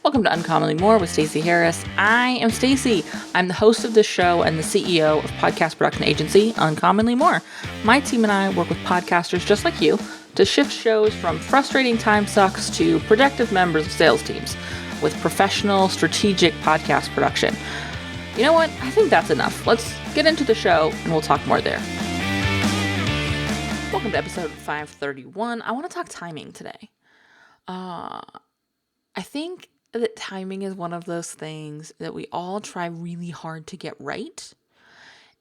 Welcome to Uncommonly More with Stacey Harris. I am Stacey. I'm the host of this show and the CEO of podcast production agency Uncommonly More. My team and I work with podcasters just like you to shift shows from frustrating time sucks to productive members of sales teams with professional, strategic podcast production. You know what? I think that's enough. Let's get into the show and we'll talk more there. Welcome to episode 531. I want to talk timing today. I think that timing is one of those things that we all try really hard to get right.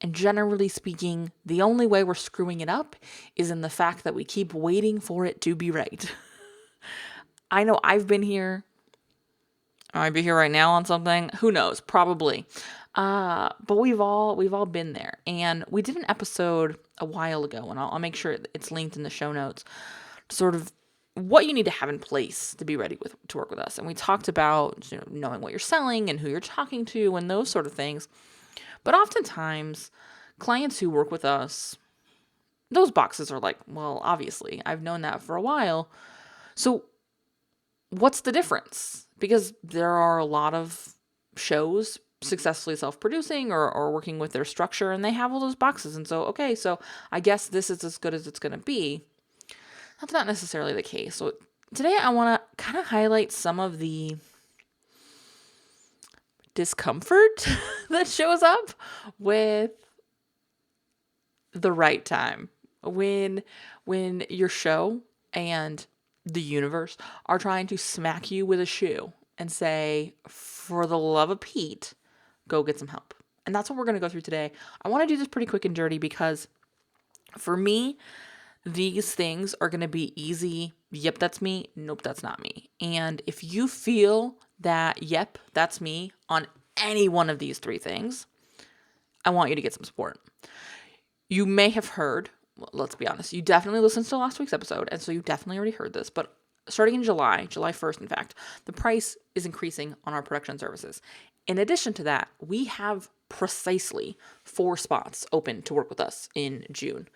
And generally speaking, the only way we're screwing it up is in the fact that we keep waiting for it to be right. I know I've been here. I might be here right now on something. Who knows? Probably. But we've all been there. And we did an episode a while ago, and I'll make sure it's linked in the show notes, sort of what you need to have in place to be ready to work with us. And we talked about knowing what you're selling and who you're talking to and those sort of things. But oftentimes, clients who work with us, those boxes are like, well, obviously, I've known that for a while. So what's the difference? Because there are a lot of shows successfully self-producing or working with their structure, and they have all those boxes. And so, okay, so I guess this is as good as it's going to be. That's not necessarily the case. So today I want to kind of highlight some of the discomfort that shows up with the right time. When your show and the universe are trying to smack you with a shoe and say, for the love of Pete, go get some help. And that's what we're going to go through today. I want to do this pretty quick and dirty because for me, these things are going to be easy. Yep, that's me. Nope, that's not me. And if you feel that, yep, that's me on any one of these three things, I want you to get some support. You may have heard, well, let's be honest, you definitely listened to last week's episode, and so you definitely already heard this, but starting in July 1st, in fact, the price is increasing on our production services. In addition to that, we have precisely 4 spots open to work with us in June.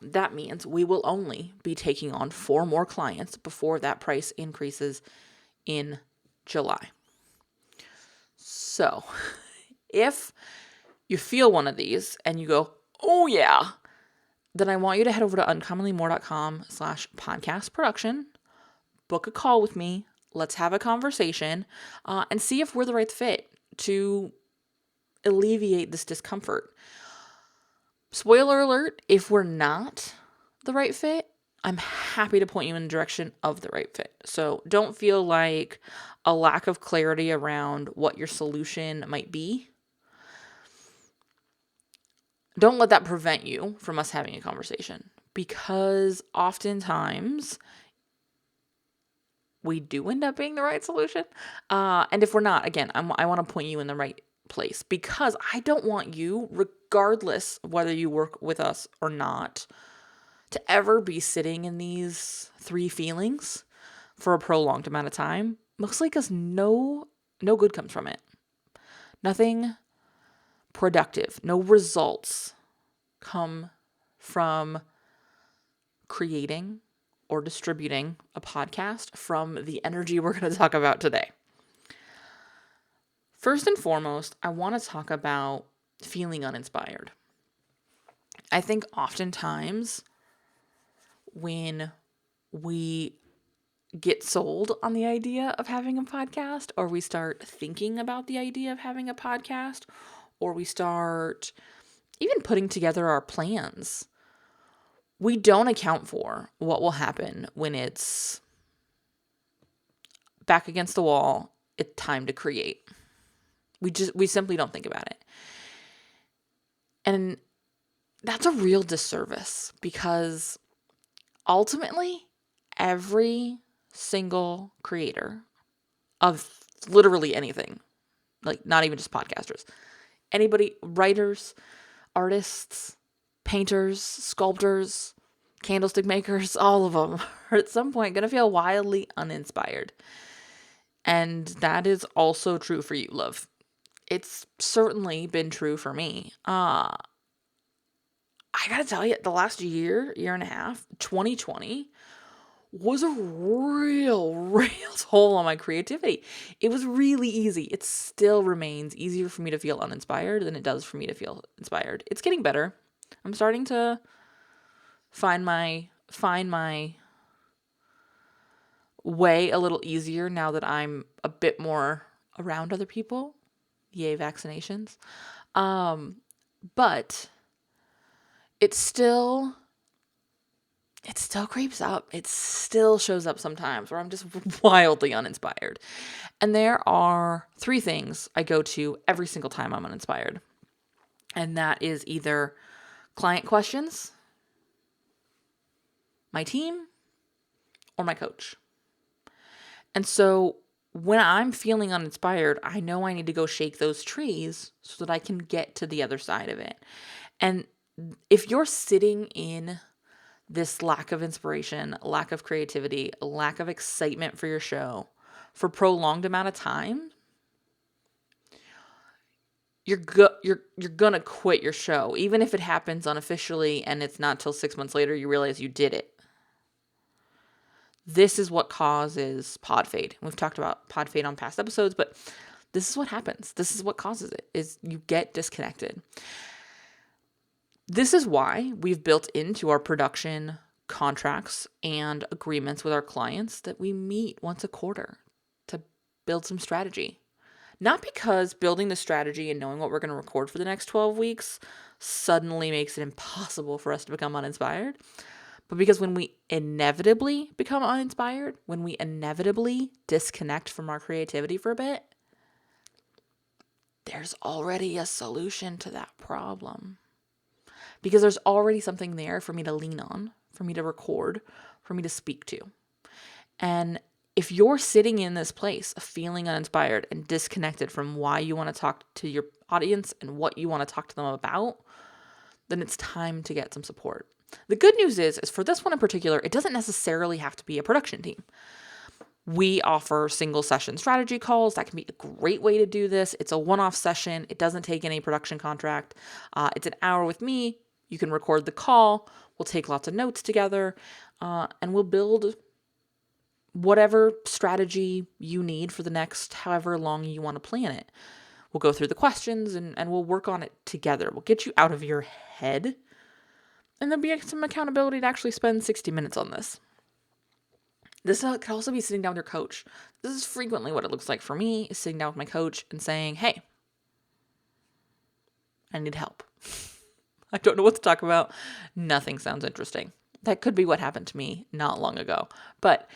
That means we will only be taking on 4 more clients before that price increases in July. So if you feel one of these and you go, oh yeah, then I want you to head over to uncommonlymore.com/podcast production, book a call with me. Let's have a conversation and see if we're the right fit to alleviate this discomfort. Spoiler alert, if we're not the right fit, I'm happy to point you in the direction of the right fit. So don't feel like a lack of clarity around what your solution might be. Don't let that prevent you from us having a conversation, because oftentimes we do end up being the right solution. And if we're not, again, I want to point you in the right place, because I don't want you, regardless of whether you work with us or not, to ever be sitting in these 3 feelings for a prolonged amount of time, mostly because no good comes from it. Nothing productive, no results come from creating or distributing a podcast from the energy we're going to talk about today. First and foremost, I want to talk about feeling uninspired. I think oftentimes when we get sold on the idea of having a podcast, or we start thinking about the idea of having a podcast, or we start even putting together our plans, we don't account for what will happen when it's back against the wall. It's time to create. We simply don't think about it. And that's a real disservice, because ultimately every single creator of literally anything, like not even just podcasters, anybody, writers, artists, painters, sculptors, candlestick makers, all of them are at some point going to feel wildly uninspired. And that is also true for you, love. It's certainly been true for me. I gotta tell you, the last year and a half, 2020 was a real toll on my creativity. It was really easy. It still remains easier for me to feel uninspired than it does for me to feel inspired. It's getting better. I'm starting to find my way a little easier now that I'm a bit more around other people. Yay, vaccinations. But it still creeps up. It still shows up sometimes where I'm just wildly uninspired. And there are 3 things I go to every single time I'm uninspired. And that is either client questions, my team, or my coach. And so when I'm feeling uninspired, I know I need to go shake those trees so that I can get to the other side of it. And if you're sitting in this lack of inspiration, lack of creativity, lack of excitement for your show for prolonged amount of time, you're gonna quit your show, even if it happens unofficially and it's not till 6 months later you realize you did it. This is what causes pod fade. We've talked about pod fade on past episodes, but this is what happens. This is what causes it, is you get disconnected. This is why we've built into our production contracts and agreements with our clients that we meet once a quarter to build some strategy. Not because building the strategy and knowing what we're going to record for the next 12 weeks suddenly makes it impossible for us to become uninspired, but because when we inevitably become uninspired, when we inevitably disconnect from our creativity for a bit, there's already a solution to that problem. Because there's already something there for me to lean on, for me to record, for me to speak to. And if you're sitting in this place of feeling uninspired and disconnected from why you want to talk to your audience and what you want to talk to them about, then it's time to get some support. The good news is for this one in particular, it doesn't necessarily have to be a production team. We offer single session strategy calls. That can be a great way to do this. It's a one-off session. It doesn't take any production contract. It's an hour with me. You can record the call. We'll take lots of notes together, and we'll build whatever strategy you need for the next however long you want to plan it. We'll go through the questions and we'll work on it together. We'll get you out of your head. And there'll be some accountability to actually spend 60 minutes on this. This could also be sitting down with your coach. This is frequently what it looks like for me, is sitting down with my coach and saying, hey, I need help. I don't know what to talk about. Nothing sounds interesting. That could be what happened to me not long ago. But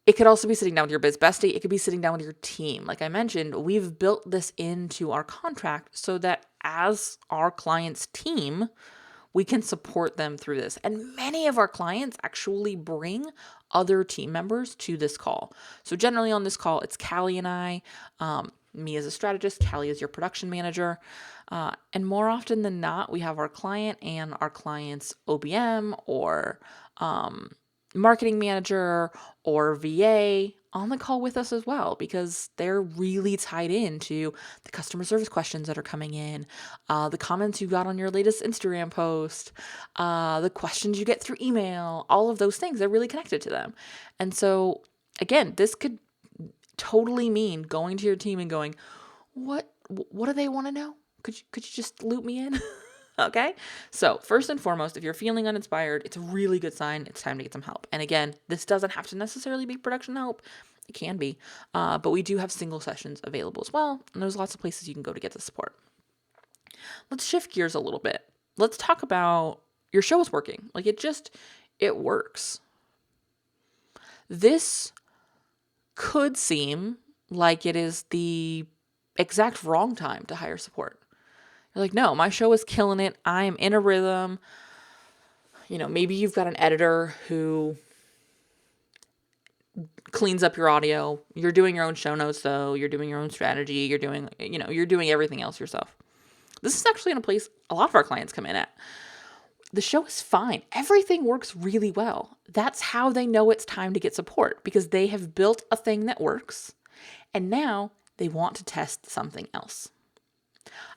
it could also be sitting down with your biz bestie. It could be sitting down with your team. Like I mentioned, we've built this into our contract so that as our client's team, we can support them through this. And many of our clients actually bring other team members to this call. So generally on this call, it's Callie and I, me as a strategist, Callie is your production manager. And more often than not, we have our client and our client's OBM or marketing manager or VA on the call with us as well, because they're really tied into the customer service questions that are coming in, the comments you got on your latest Instagram post, the questions you get through email, all of those things, they're really connected to them. And so again, this could totally mean going to your team and going, what do they want to know? Could you just loop me in? Okay. So first and foremost, if you're feeling uninspired, it's a really good sign. It's time to get some help. And again, this doesn't have to necessarily be production help. It can be, but we do have single sessions available as well. And there's lots of places you can go to get the support. Let's shift gears a little bit. Let's talk about your show is working. Like it works. This could seem like it is the exact wrong time to hire support. You're like, no, my show is killing it. I am in a rhythm. Maybe you've got an editor who cleans up your audio. You're doing your own show notes though. You're doing your own strategy. You're doing everything else yourself. This is actually in a place a lot of our clients come in at. The show is fine. Everything works really well. That's how they know it's time to get support, because they have built a thing that works and now they want to test something else.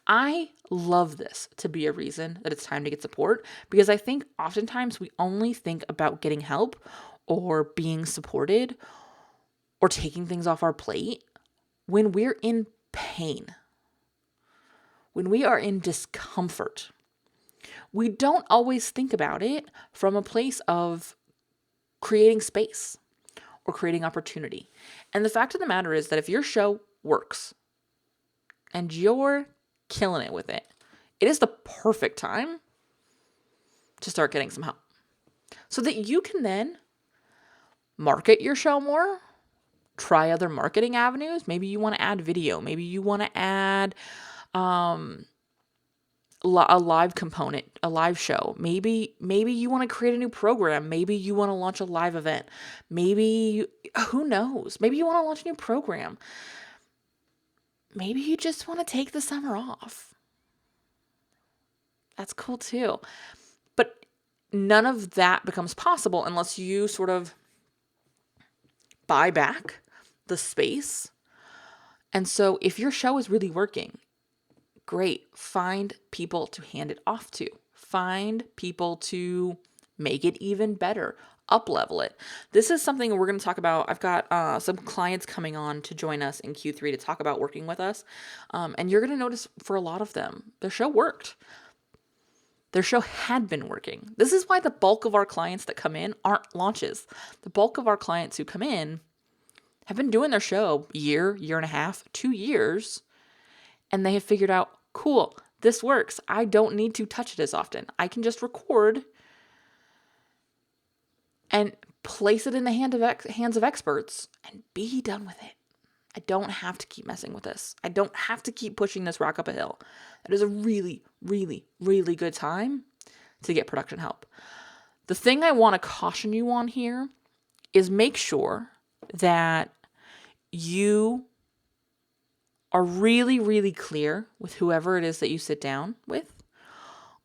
I love this to be a reason that it's time to get support, because I think oftentimes we only think about getting help or being supported or taking things off our plate when we're in pain, when we are in discomfort. We don't always think about it from a place of creating space or creating opportunity. And the fact of the matter is that if your show works and you're killing it with it, it is the perfect time to start getting some help so that you can then market your show more, try other marketing avenues. Maybe you want to add video. Maybe you want to add a live component, a live show. Maybe you want to create a new program. Maybe you want to launch a live event. Maybe, who knows? Maybe you want to launch a new program. Maybe you just want to take the summer off. That's cool too. But none of that becomes possible unless you sort of buy back the space. And so if your show is really working, great. Find people to hand it off to. Find people to make it even better. Up level it. This is something we're going to talk about. I've got some clients coming on to join us in Q3 to talk about working with us. And you're going to notice for a lot of them, their show worked. Their show had been working. This is why the bulk of our clients that come in aren't launches. The bulk of our clients who come in have been doing their show year and a half, 2 years, and they have figured out, cool, this works. I don't need to touch it as often. I can just record and place it in the hands of experts and be done with it. I don't have to keep messing with this. I don't have to keep pushing this rock up a hill. It is a really, really, really good time to get production help. The thing I want to caution you on here is make sure that you are really, really clear with whoever it is that you sit down with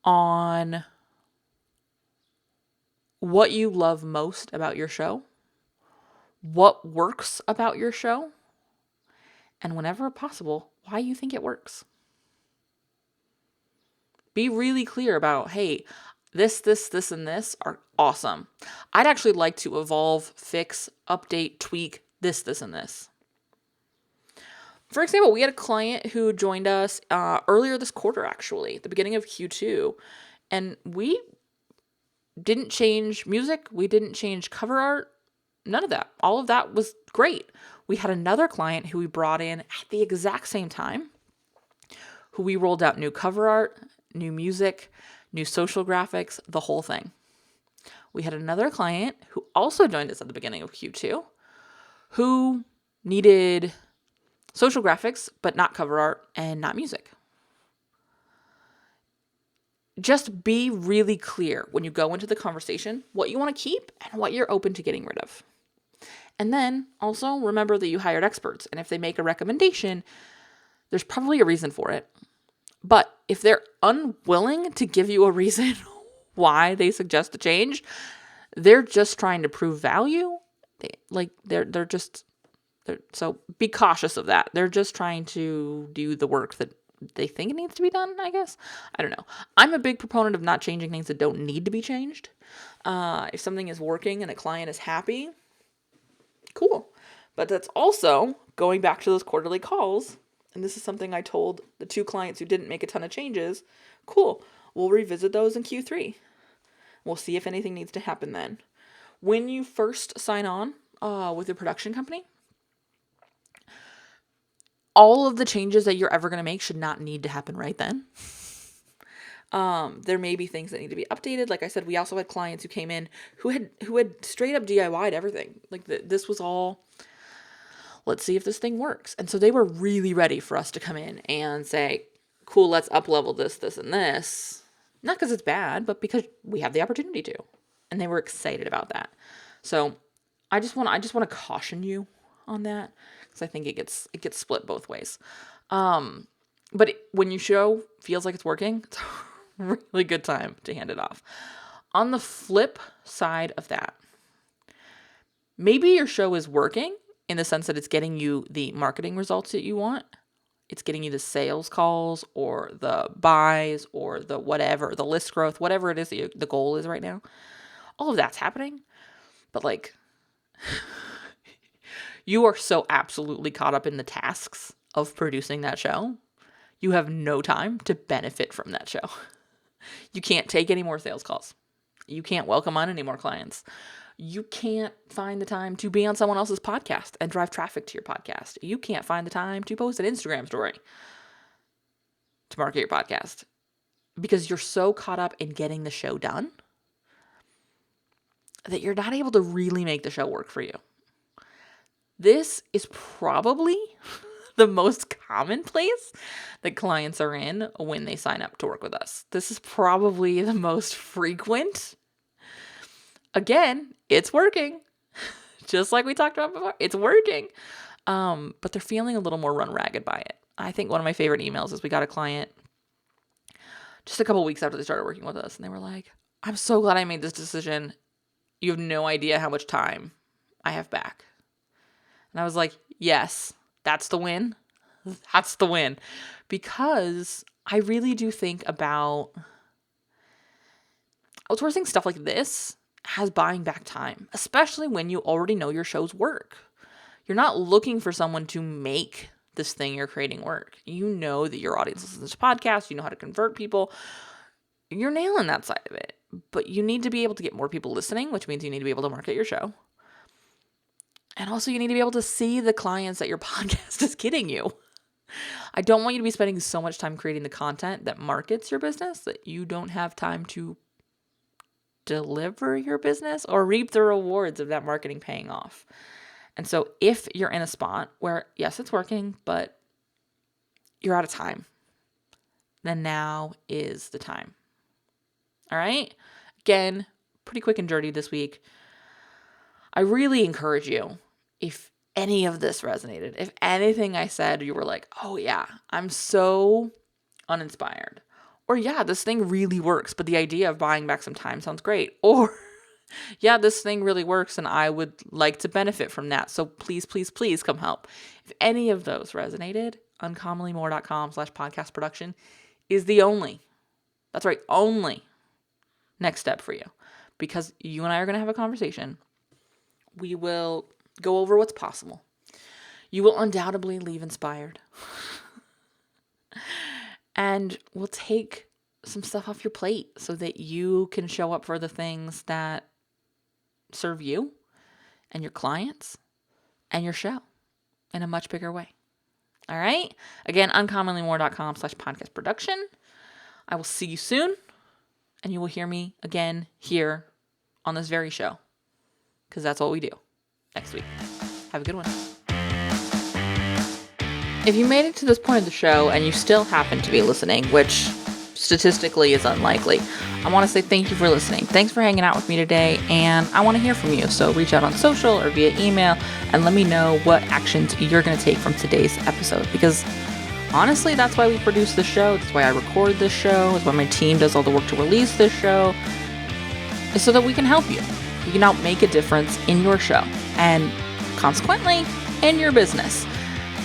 on what you love most about your show, what works about your show, and whenever possible, why you think it works. Be really clear about, hey, this, and this are awesome. I'd actually like to evolve, fix, update, tweak this, and this. For example, we had a client who joined us earlier this quarter, actually, the beginning of Q2, and we didn't change music. We didn't change cover art. None of that. All of that was great. We had another client who we brought in at the exact same time, who we rolled out new cover art, new music, new social graphics, the whole thing. We had another client who also joined us at the beginning of Q2, who needed social graphics, but not cover art and not music. Just be really clear when you go into the conversation what you want to keep and what you're open to getting rid of. And then also remember that you hired experts. And if they make a recommendation, there's probably a reason for it. But if they're unwilling to give you a reason why they suggest a change, they're just trying to prove value. So be cautious of that. They're just trying to do the work that they think it needs to be done, I guess. I don't know. I'm a big proponent of not changing things that don't need to be changed. If something is working and a client is happy, cool. But that's also going back to those quarterly calls. And this is something I told the 2 clients who didn't make a ton of changes. Cool. We'll revisit those in Q3. We'll see if anything needs to happen then. When you first sign on with your production company, all of the changes that you're ever going to make should not need to happen right then. There may be things that need to be updated. Like I said, we also had clients who came in who had straight up DIY'd everything. Like this was all, let's see if this thing works. And so they were really ready for us to come in and say, cool, let's up level this, and this. Not because it's bad, but because we have the opportunity to. And they were excited about that. So I just want to caution you on that, because I think it gets split both ways. But when your show feels like it's working, it's a really good time to hand it off. On the flip side of that, maybe your show is working in the sense that it's getting you the marketing results that you want. It's getting you the sales calls or the buys or the whatever, the list growth, whatever it is that the goal is right now. All of that's happening. but like, you are so absolutely caught up in the tasks of producing that show. You have no time to benefit from that show. You can't take any more sales calls. You can't welcome on any more clients. You can't find the time to be on someone else's podcast and drive traffic to your podcast. You can't find the time to post an Instagram story to market your podcast because you're so caught up in getting the show done that you're not able to really make the show work for you. This is probably the most common place that clients are in when they sign up to work with us. This is probably the most frequent. Again, it's working. Just like we talked about before, it's working. But they're feeling a little more run ragged by it. I think one of my favorite emails is we got a client just a couple weeks after they started working with us, and they were like, I'm so glad I made this decision. You have no idea how much time I have back. And I was like, yes, that's the win. That's the win. Because I really do think about outsourcing stuff like this has buying back time, especially when you already know your shows work. You're not looking for someone to make this thing you're creating work. You know that your audience listens to podcasts. You know how to convert people. You're nailing that side of it. But you need to be able to get more people listening, which means you need to be able to market your show. And also you need to be able to see the clients that your podcast is getting you. I don't want you to be spending so much time creating the content that markets your business that you don't have time to deliver your business or reap the rewards of that marketing paying off. And so if you're in a spot where, yes, it's working, but you're out of time, then now is the time. All right? Again, pretty quick and dirty this week. I really encourage you, if any of this resonated, if anything I said, you were like, oh yeah, I'm so uninspired. Or yeah, this thing really works, but the idea of buying back some time sounds great. Or yeah, this thing really works and I would like to benefit from that. So please, please, please come help. If any of those resonated, uncommonlymore.com/podcast production is the only, that's right, only next step for you. Because you and I are going to have a conversation. We will go over what's possible. You will undoubtedly leave inspired. And we'll take some stuff off your plate so that you can show up for the things that serve you and your clients and your show in a much bigger way. All right? Again, uncommonlymore.com/podcast production. I will see you soon, and you will hear me again here on this very show, because that's what we do next week. Have a good one. If you made it to this point of the show and you still happen to be listening, which statistically is unlikely, I want to say thank you for listening. Thanks for hanging out with me today, and I want to hear from you. So reach out on social or via email and let me know what actions you're going to take from today's episode, because honestly, that's why we produce the show. That's why I record this show. That's why my team does all the work to release this show, is so that we can help you. You can help make a difference in your show and consequently in your business.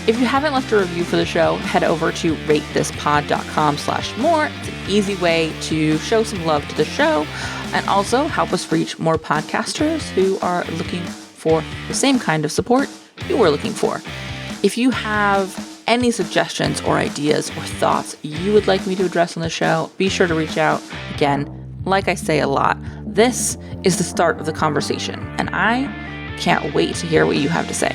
If you haven't left a review for the show, head over to ratethispod.com/more. It's an easy way to show some love to the show and also help us reach more podcasters who are looking for the same kind of support you were looking for. If you have any suggestions or ideas or thoughts you would like me to address on the show, be sure to reach out. Again, like I say a lot, this is the start of the conversation, and I can't wait to hear what you have to say.